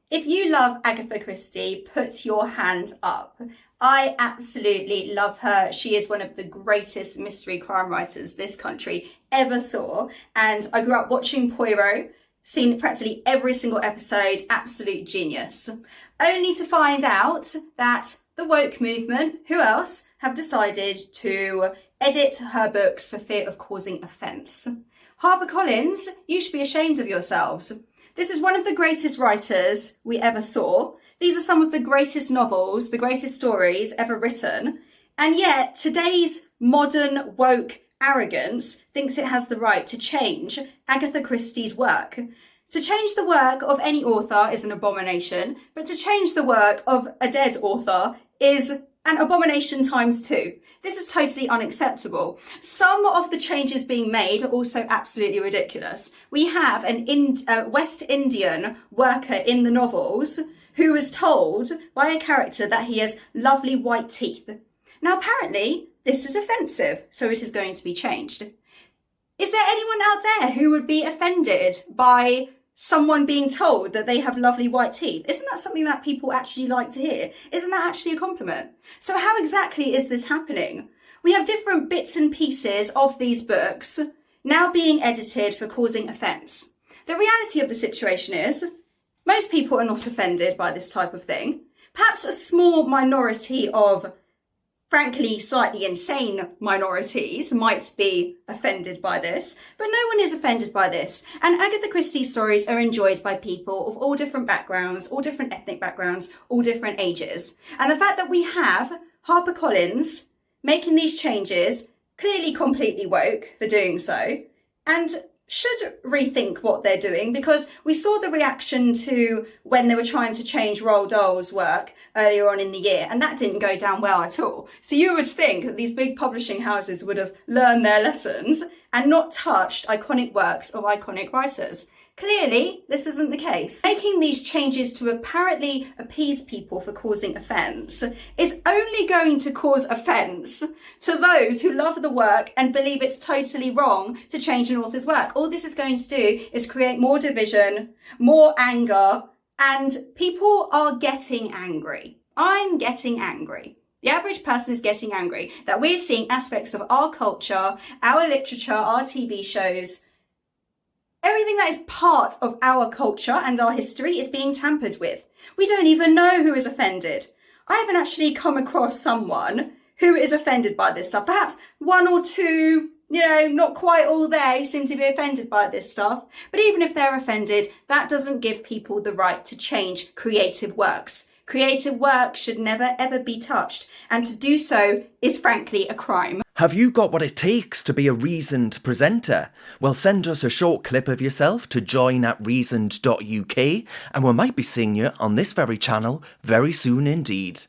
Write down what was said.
If you love Agatha Christie, put your hand up. I absolutely love her. She is one of the greatest mystery crime writers this country ever saw. And I grew up watching Poirot, seen practically every single episode, absolute genius. Only to find out that the woke movement, who else, have decided to edit her books for fear of causing offence. HarperCollins, you should be ashamed of yourselves. This is one of the greatest writers we ever saw. These are some of the greatest novels, the greatest stories ever written. And yet today's modern woke arrogance thinks it has the right to change Agatha Christie's work. To change the work of any author is an abomination, but to change the work of a dead author is an abomination times two. This is totally unacceptable. Some of the changes being made are also absolutely ridiculous. We have an West Indian worker in the novels who is told by a character that he has lovely white teeth. Now, apparently, this is offensive, so it is going to be changed. Is there anyone out there who would be offended by someone being told that they have lovely white teeth? Isn't that something that people actually like to hear? Isn't that actually a compliment? So how exactly is this happening? We have different bits and pieces of these books now being edited for causing offence. The reality of the situation is most people are not offended by this type of thing. Perhaps a small minority of frankly slightly insane minorities might be offended by this, but no one is offended by this. And Agatha Christie stories are enjoyed by people of all different backgrounds, all different ethnic backgrounds, all different ages. And the fact that we have HarperCollins making these changes, clearly completely woke for doing so, and should rethink what they're doing, because we saw the reaction to when they were trying to change Roald Dahl's work earlier on in the year, and that didn't go down well at all. So you would think that these big publishing houses would have learned their lessons and not touched iconic works of iconic writers. Clearly, this isn't the case. Making these changes to apparently appease people for causing offence is only going to cause offence to those who love the work and believe it's totally wrong to change an author's work. All this is going to do is create more division, more anger, and people are getting angry. I'm getting angry. The average person is getting angry that we're seeing aspects of our culture, our literature, our TV shows, everything that is part of our culture and our history is being tampered with. We don't even know who is offended. I haven't actually come across someone who is offended by this stuff. Perhaps one or two, not quite all there seem to be offended by this stuff. But even if they're offended, that doesn't give people the right to change creative works. Creative work should never ever be touched, and to do so is frankly a crime. Have you got what it takes to be a reasoned presenter? Well, send us a short clip of yourself to join@reasoned.uk and we might be seeing you on this very channel very soon indeed.